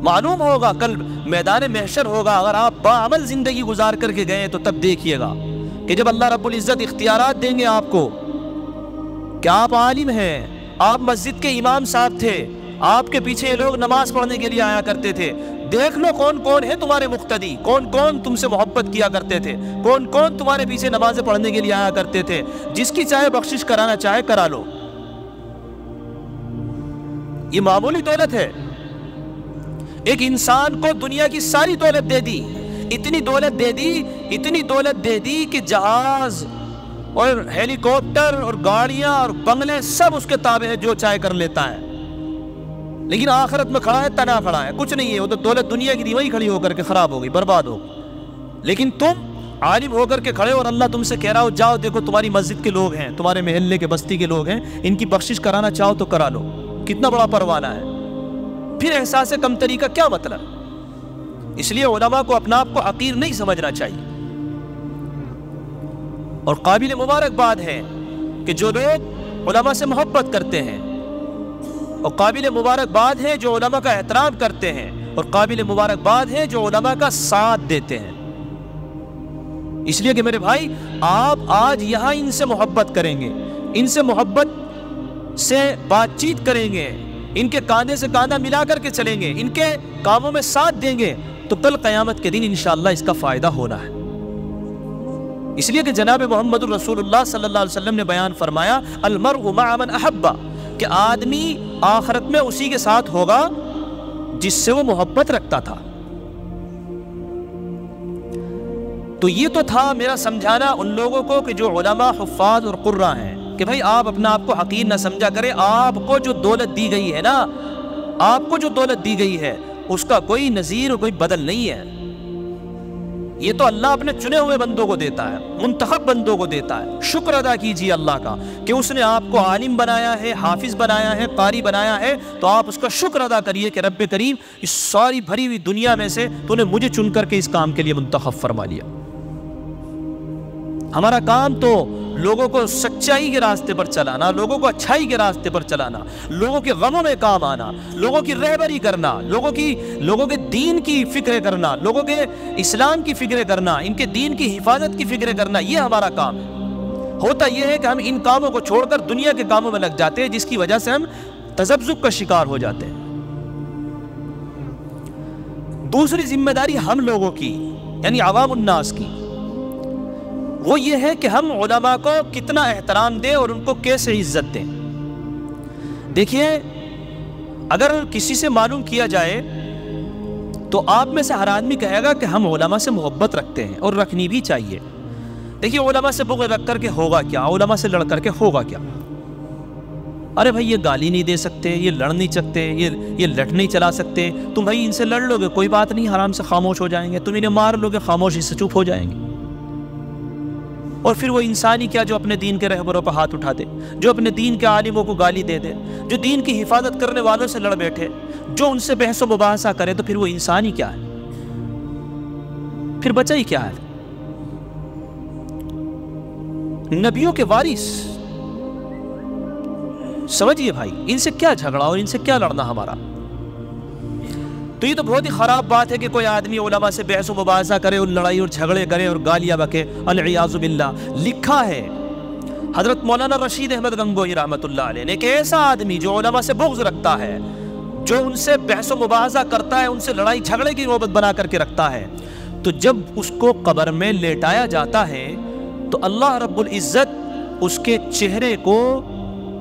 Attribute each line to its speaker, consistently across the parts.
Speaker 1: معلوم ہوگا کل میدان محشر ہوگا، اگر آپ باعمل زندگی گزار کر کے گئے تو تب دیکھیے گا کہ جب اللہ رب العزت اختیارات دیں گے آپ کو کہ آپ عالم ہیں، آپ مسجد کے امام صاحب تھے، آپ کے پیچھے لوگ نماز پڑھنے کے لیے آیا کرتے تھے، دیکھ لو کون کون ہے تمہارے مقتدی، کون کون تم سے محبت کیا کرتے تھے، کون کون تمہارے پیچھے نمازیں پڑھنے کے لیے آیا کرتے تھے، جس کی چاہے بخشش کرانا چاہے کرا لو۔ یہ معمولی دولت ہے۔ ایک انسان کو دنیا کی ساری دولت دے دی، اتنی دولت دے دی کہ جہاز اور ہیلی کاپٹر اور گاڑیاں اور بنگلے سب اس کے تابع ہے، جو چاہے کر لیتا ہے، لیکن آخرت میں کھڑا ہے تنا کھڑا ہے، کچھ نہیں ہے، وہ تو دولت دنیا کی وہی کھڑی ہو کر کے خراب ہو گئی، برباد ہو گئی۔ لیکن تم عالم ہو کر کے کھڑے اور اللہ تم سے کہہ رہا ہو جاؤ دیکھو تمہاری مسجد کے لوگ ہیں، تمہارے محلے کے بستی کے لوگ ہیں، ان کی بخشش کرانا چاہو تو کرا لو، کتنا بڑا پروانہ ہے۔ پھر احساس کمتری کا کیا مطلب؟ اس لیے علماء کو اپنا آپ کو حقیر نہیں سمجھنا چاہیے، اور قابل مبارکباد ہے کہ جو لوگ علماء سے محبت کرتے ہیں، اور قابل مبارکباد ہے جو علماء کا احترام کرتے ہیں، اور قابل مبارکباد ہے جو علماء کا ساتھ دیتے ہیں۔ اس لیے کہ میرے بھائی آپ آج یہاں ان سے محبت کریں گے، ان سے محبت سے بات چیت کریں گے، ان کے کاندھے سے کاندھا ملا کر کے چلیں گے، ان کے کاموں میں ساتھ دیں گے، تو کل قیامت کے دن انشاءاللہ اس کا فائدہ ہونا ہے۔ اس لیے کہ جناب محمد الرسول اللہ صلی اللہ علیہ وسلم نے بیان فرمایا المرء مع من احب، کہ آدمی آخرت میں اسی کے ساتھ ہوگا جس سے وہ محبت رکھتا تھا۔ تو یہ تو تھا میرا سمجھانا ان لوگوں کو کہ جو علماء حفاظ اور قراء ہیں، کہ بھائی آپ اپنا آپ کو حقیر نہ سمجھا کریں، آپ کو جو دولت دی گئی ہے نا، آپ کو جو دولت دی گئی ہے اس کا کوئی نظیر اور کوئی بدل نہیں ہے۔ یہ تو اللہ اپنے چنے ہوئے بندوں کو دیتا ہے، منتخب بندوں کو دیتا ہے۔ شکر ادا کیجئے اللہ کا کہ اس نے آپ کو عالم بنایا ہے، حافظ بنایا ہے، قاری بنایا ہے، تو آپ اس کا شکر ادا کریے کہ رب کریم اس ساری بھری ہوئی دنیا میں سے تو نے مجھے چن کر کے اس کام کے لیے منتخب فرما لیا۔ ہمارا کام تو لوگوں کو سچائی کے راستے پر چلانا، لوگوں کو اچھائی کے راستے پر چلانا، لوگوں کے غموں میں کام آنا، لوگوں کی رہبری کرنا، لوگوں کے دین کی فکر کرنا، لوگوں کے اسلام کی فکر کرنا، ان کے دین کی حفاظت کی فکر کرنا، یہ ہمارا کام ہے۔ ہوتا یہ ہے کہ ہم ان کاموں کو چھوڑ کر دنیا کے کاموں میں لگ جاتے ہیں، جس کی وجہ سے ہم تذبذب کا شکار ہو جاتے ہیں۔ دوسری ذمہ داری ہم لوگوں کی، یعنی عوام الناس کی، وہ یہ ہے کہ ہم علماء کو کتنا احترام دیں اور ان کو کیسے عزت دیں۔ دیکھیے، اگر کسی سے معلوم کیا جائے تو آپ میں سے ہر آدمی کہے گا کہ ہم علماء سے محبت رکھتے ہیں، اور رکھنی بھی چاہیے۔ دیکھیے، علماء سے بغض رکھ کر کے ہوگا کیا؟ علماء سے لڑ کر کے ہوگا کیا؟ ارے بھائی، یہ گالی نہیں دے سکتے، یہ لڑ نہیں سکتے، یہ لٹ نہیں چلا سکتے، تم بھائی ان سے لڑ لو گے کوئی بات نہیں، آرام سے خاموش ہو جائیں گے، تم انہیں مار لو گے خاموشی سے چپ ہو جائیں گے۔ اور پھر وہ انسانی کیا جو اپنے دین کے رہبروں پر ہاتھ اٹھا دے، جو اپنے دین کے عالموں کو گالی دے دے، جو دین کی حفاظت کرنے والوں سے لڑ بیٹھے، جو ان سے بحث و مباحثہ کرے، تو پھر وہ انسانی کیا ہے؟ پھر بچا ہی کیا ہے؟ نبیوں کے وارث، سمجھیے بھائی، ان سے کیا جھگڑا اور ان سے کیا لڑنا ہمارا؟ تو یہ تو بہت ہی خراب بات ہے کہ کوئی آدمی علماء سے بحث و مباحثہ کرے اور لڑائی اور جھگڑے کرے اور گالیاں بکے، العیاذ باللہ۔ لکھا ہے حضرت مولانا رشید احمد گنگوہی رحمۃ اللہ علیہ نے کہ ایسا آدمی جو علماء سے بغض رکھتا ہے، جو ان سے بحث و مباحثہ کرتا ہے، ان سے لڑائی جھگڑے کی نوبت بنا کر کے رکھتا ہے، تو جب اس کو قبر میں لیٹایا جاتا ہے تو اللہ رب العزت اس کے چہرے کو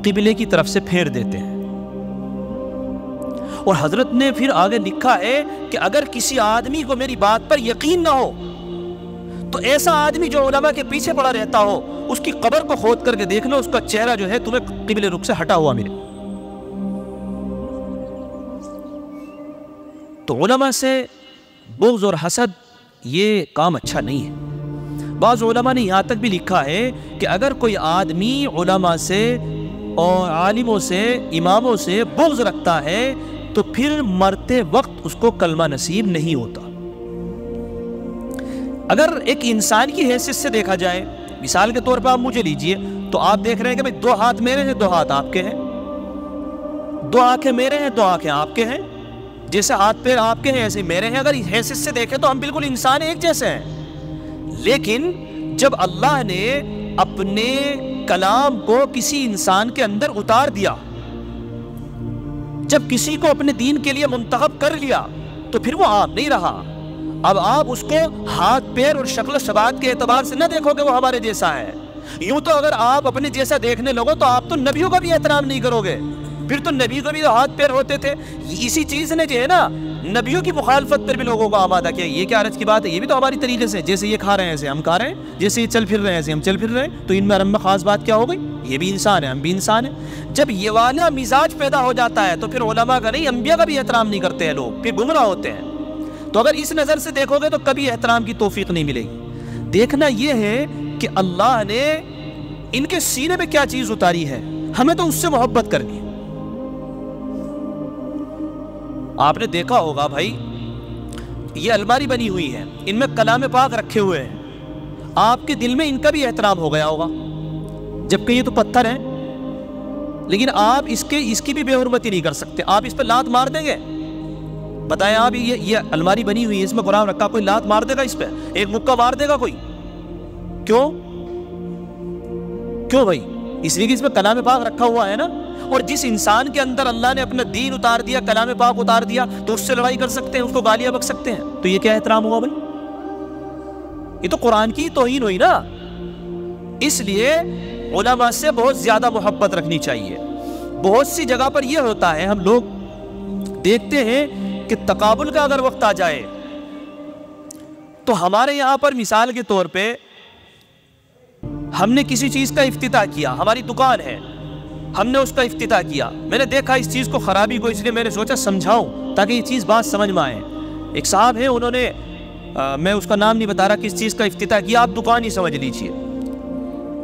Speaker 1: قبلے کی طرف سے پھیر دیتے ہیں۔ اور حضرت نے پھر آگے لکھا ہے کہ اگر کسی آدمی کو میری بات پر یقین نہ ہو تو ایسا آدمی جو علماء کے پیچھے پڑا رہتا ہو، اس کی قبر کو کھود کر کے دیکھ لو، اس کا چہرہ جو ہے تمہیں قبلے رخ سے ہٹا ہوا ملے۔ تو علماء سے بغض اور حسد یہ کام اچھا نہیں ہے۔ بعض علماء نے یہاں تک بھی لکھا ہے کہ اگر کوئی آدمی علماء سے اور عالموں سے، اماموں سے بغض رکھتا ہے تو پھر مرتے وقت اس کو کلمہ نصیب نہیں ہوتا۔ اگر ایک انسان کی حیثیت سے دیکھا جائے، مثال کے طور پر آپ مجھے لیجئے، تو آپ دیکھ رہے ہیں کہ بھئی 2 ہاتھ میرے ہیں، 2 ہاتھ آپ کے ہیں، 2 آنکھیں میرے ہیں، 2 آنکھیں آپ کے ہیں، جیسے ہاتھ پیر آپ کے ہیں ایسے میرے ہیں، اگر حیثیت سے دیکھیں تو ہم بالکل انسان ایک جیسے ہیں، لیکن جب اللہ نے اپنے کلام کو کسی انسان کے اندر اتار دیا، جب کسی کو اپنے دین کے لیے منتخب کر لیا، تو پھر وہ آپ نہیں رہا۔ اب آپ اس کو ہاتھ پیر اور شکل و شباہت کے اعتبار سے نہ دیکھو کہ وہ ہمارے جیسا ہے۔ یوں تو اگر آپ اپنے جیسا دیکھنے لگو تو آپ تو نبیوں کا بھی احترام نہیں کرو گے، پھر تو نبی کو بھی ہاتھ پیر ہوتے تھے۔ اسی چیز نے جو ہے نا نبیوں کی مخالفت پر بھی لوگوں کو آمادہ کیا۔ یہ کیا عرض کی بات ہے، یہ بھی تو ہماری طریقے سے، جیسے یہ کھا رہے ہیں ایسے ہم کھا رہے ہیں، جیسے یہ چل پھر رہے ہیں ایسے ہم چل پھر رہے ہیں، تو ان میں خاص بات کیا ہو گئی؟ یہ بھی انسان ہے، ہم بھی انسان ہیں۔ جب یہ والا مزاج پیدا ہو جاتا ہے تو پھر علماء کا نہیں، انبیاء کا بھی احترام نہیں کرتے ہیں لوگ، پھر گمراہ ہوتے ہیں۔ تو اگر اس نظر سے دیکھو گے تو کبھی احترام کی توفیق نہیں ملے گی۔ دیکھنا یہ ہے کہ اللہ نے ان کے سینے پہ کیا چیز اتاری ہے، ہمیں تو اس سے محبت کرنی ہے۔ آپ نے دیکھا ہوگا بھائی، یہ الماری بنی ہوئی ہے، ان میں کلام پاک رکھے ہوئے ہیں، آپ کے دل میں ان کا بھی احترام ہو گیا ہوگا، جبکہ یہ تو پتھر ہیں، لیکن آپ اس کی بھی بے حرمتی نہیں کر سکتے۔ آپ اس پہ لات مار دیں گے؟ بتائیں آپ، یہ الماری بنی ہوئی ہے، اس میں قرآن رکھا، کوئی لات مار دے گا اس پہ؟ ایک مکہ مار دے گا کوئی؟ کیوں بھائی؟ اس لیے کہ اس میں کلام پاک رکھا ہوا ہے نا۔ اور جس انسان کے اندر اللہ نے اپنا دین اتار دیا، کلام پاک اتار دیا، تو اس سے لڑائی کر سکتے ہیں، اس کو گالیاں بک سکتے ہیں، تو یہ کیا احترام ہوا بھائی؟ یہ تو قرآن کی توہین ہوئی نا۔ اس لیے علماء سے بہت زیادہ محبت رکھنی چاہیے۔ بہت سی جگہ پر یہ ہوتا ہے، ہم لوگ دیکھتے ہیں کہ تقابل کا اگر وقت آ جائے تو ہمارے یہاں پر مثال کے طور پہ ہم نے کسی چیز کا افتتاح کیا، ہماری دکان ہے، ہم نے اس کا افتتاح کیا، میں نے دیکھا اس چیز کو خرابی کو، اس لیے میں نے سوچا سمجھاؤں تاکہ یہ چیز بات سمجھ میں آئے۔ ایک صاحب ہیں، انہوں نے میں اس کا نام نہیں بتا رہا کس چیز کا افتتاح کیا، آپ دکان ہی سمجھ لیجئے۔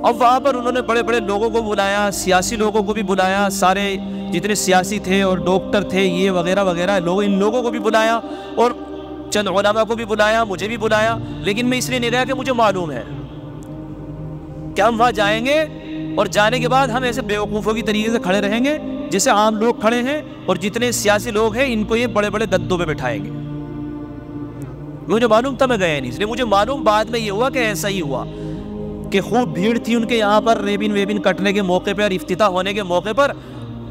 Speaker 1: اب وہاں پر انہوں نے بڑے بڑے لوگوں کو بلایا، سیاسی لوگوں کو بھی بلایا، سارے جتنے سیاسی تھے اور ڈاکٹر تھے یہ وغیرہ وغیرہ لوگ، ان لوگوں کو بھی بلایا اور چند علماء کو بھی بلایا، مجھے بھی بلایا، لیکن میں اس لیے نہیں رہا کہ مجھے معلوم ہے کہ ہم وہاں جائیں گے اور جانے کے بعد ہم ایسے بیوقوفوں کی طریقے سے کھڑے رہیں گے جیسے عام لوگ کھڑے ہیں، اور جتنے سیاسی لوگ ہیں ان کو یہ بڑے بڑے گدوں پہ بٹھائیں گے۔ مجھے معلوم تھا، میں گیا نہیں، اس لیے مجھے معلوم بعد میں یہ ہوا کہ ایسا ہی ہوا کہ خوب بھیڑ تھی ان کے یہاں پر ریبن ویبن کٹنے کے موقع پہ اور افتتاح ہونے کے موقع پر،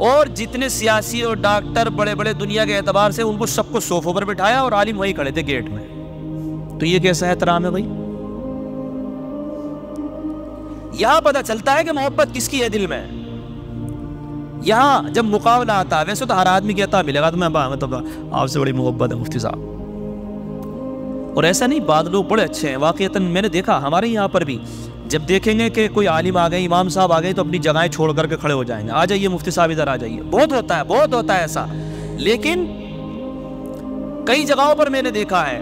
Speaker 1: اور جتنے سیاسی اور ڈاکٹر بڑے بڑے دنیا کے اعتبار سے ان کو سب کو صوفوں پر بٹھایا اور عالم وہی کھڑے تھے گیٹ میں۔ تو یہ کیسا احترام ہے بھائی؟ یہاں پتہ چلتا ہے کہ محبت کس کی ہے دل میں۔ یہاں جب مقابلہ آتا ہے، ویسے تو ہر آدمی کہتا ملے گا تو میں آپ سے بڑی محبت ہے مفتی صاحب، اور ایسا نہیں، بعض لوگ بڑے اچھے ہیں واقعتاً، میں نے دیکھا ہمارے یہاں پر بھی، جب دیکھیں گے کہ کوئی عالم آ گئے، امام صاحب آ گئے، تو اپنی جگہیں چھوڑ کر کے کھڑے ہو جائیں گے، آ جائیے مفتی صاحب ادھر آ جائیے، بہت ہوتا ہے ایسا۔ لیکن کئی جگہوں پر میں نے دیکھا ہے،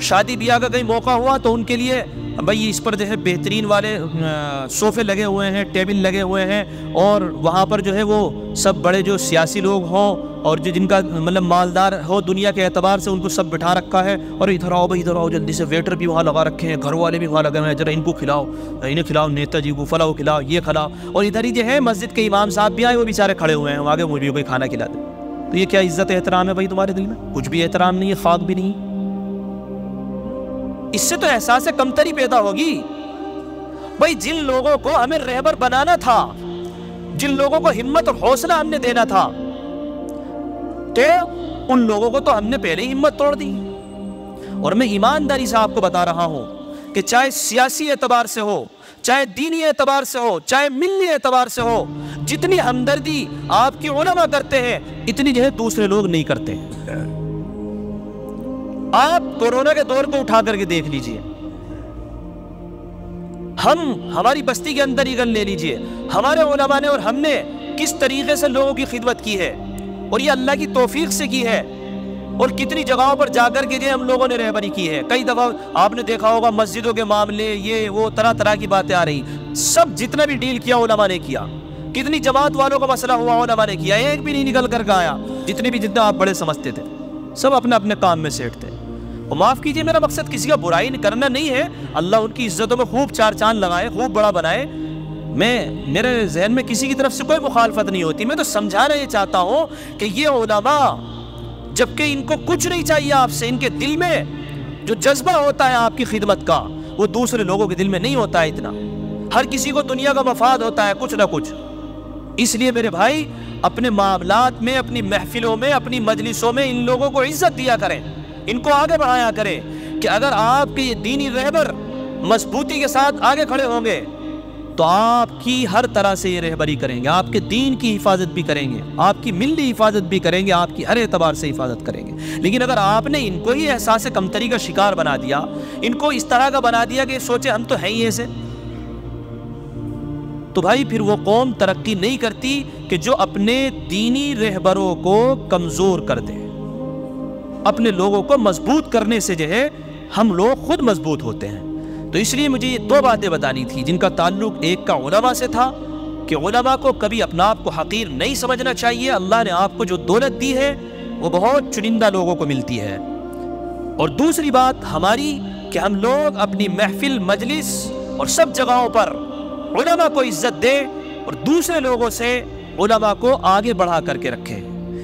Speaker 1: شادی بیاہ کا کہیں موقع ہوا تو ان کے لیے بھائی اس پر جو ہے بہترین والے صوفے لگے ہوئے ہیں، ٹیبل لگے ہوئے ہیں، اور وہاں پر جو ہے وہ سب بڑے جو سیاسی لوگ ہوں اور جو جن کا مطلب مالدار ہو دنیا کے اعتبار سے، ان کو سب بٹھا رکھا ہے، اور ادھر آؤ بھائی ادھر آؤ جلدی سے، ویٹر بھی وہاں لگا رکھے ہیں، گھر والے بھی وہاں لگے ہوئے ہیں، ذرا ان کو کھلاؤ، انہیں کھلاؤ، نیتا جی کو فلاں کھلاؤ، یہ کھلاؤ، اور ادھر ہی جو ہے مسجد کے امام صاحب بھی آئے، وہ بیچارے کھڑے ہوئے ہیں آگے، مجھے کوئی کھانا کھلا دے۔ تو یہ کیا عزت احترام ہے بھائی تمہارے دل میں؟ کچھ بھی احترام نہیں ہے، خاک بھی نہیں۔ اس سے تو احساس کمتری پیدا ہوگی بھائی، جن لوگوں کو ہمیں رہبر بنانا تھا، جن لوگوں کو ہمت اور حوصلہ ہم نے دینا تھا، تو ان لوگوں کو تو ہم نے پہلے ہی ہمت توڑ دی۔ اور میں ایمانداری سے آپ کو بتا رہا ہوں کہ چاہے سیاسی اعتبار سے ہو، چاہے دینی اعتبار سے ہو، چاہے ملی اعتبار سے ہو، جتنی ہمدردی آپ کی علماء کرتے ہیں اتنی جو ہے دوسرے لوگ نہیں کرتے ہیں۔ آپ کورونا کے دور کو اٹھا کر کے دیکھ لیجئے، ہماری بستی کے اندر ہی گن لے لیجئے، ہمارے علماء نے اور ہم نے کس طریقے سے لوگوں کی خدمت کی ہے، اور یہ اللہ کی توفیق سے کی ہے، اور کتنی جگہوں پر جا کر کے ہم لوگوں نے رہبری کی ہے۔ کئی دفعہ آپ نے دیکھا ہوگا مسجدوں کے معاملے، یہ وہ طرح طرح کی باتیں آ رہی، سب جتنا بھی ڈیل کیا علماء نے کیا، کتنی جماعت والوں کا مسئلہ ہوا علماء نے کیا، ایک بھی نہیں نکل کر کے آیا، جتنا آپ بڑے سمجھتے تھے، سب اپنے اپنے کام میں سیٹ تھے۔ اور معاف کیجئے، میرا مقصد کسی کا برائی کرنا نہیں ہے، اللہ ان کی عزتوں میں خوب چار چاند لگائے، خوب بڑا بنائے، میرے ذہن میں کسی کی طرف سے کوئی مخالفت نہیں ہوتی، میں تو سمجھانا یہ چاہتا ہوں کہ یہ علماء جبکہ ان کو کچھ نہیں چاہیے آپ سے. ان کے دل میں جو جذبہ ہوتا ہے آپ کی خدمت کا وہ دوسرے لوگوں کے دل میں نہیں ہوتا ہے اتنا. ہر کسی کو دنیا کا مفاد ہوتا ہے کچھ نہ کچھ. اس لیے میرے بھائی اپنے معاملات میں، اپنی محفلوں میں، اپنی مجلسوں میں ان لوگوں کو عزت دیا کریں، ان کو آگے بڑھایا کریں کہ اگر آپ کے یہ دینی رہبر مضبوطی کے ساتھ آگے کھڑے ہوں گے تو آپ کی ہر طرح سے یہ رہبری کریں گے، آپ کے دین کی حفاظت بھی کریں گے، آپ کی ملی حفاظت بھی کریں گے، آپ کی ہر اعتبار سے حفاظت کریں گے. لیکن اگر آپ نے ان کو ہی احساس کمتری کا شکار بنا دیا، ان کو اس طرح کا بنا دیا کہ سوچے ہم تو ہیں ہی ایسے، تو بھائی پھر وہ قوم ترقی نہیں کرتی کہ جو اپنے دینی رہبروں کو کمزور کر دے. اپنے لوگوں کو مضبوط کرنے سے جو ہے ہم لوگ خود مضبوط ہوتے ہیں. تو اس لیے مجھے یہ دو باتیں بتانی تھی جن کا تعلق ایک کا علماء سے تھا کہ علماء کو کبھی اپنا آپ کو حقیر نہیں سمجھنا چاہیے. اللہ نے آپ کو جو دولت دی ہے وہ بہت چنندہ لوگوں کو ملتی ہے. اور دوسری بات ہماری کہ ہم لوگ اپنی محفل، مجلس اور سب جگہوں پر علماء کو عزت دیں اور دوسرے لوگوں سے علماء کو آگے بڑھا کر کے رکھیں.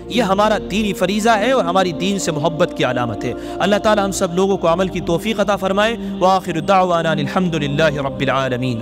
Speaker 1: یہ ہمارا دینی فریضہ ہے اور ہماری دین سے محبت کی علامت ہے. اللہ تعالی ہم سب لوگوں کو عمل کی توفیق عطا فرمائے. وآخر دعوانا الحمد للہ رب العالمین.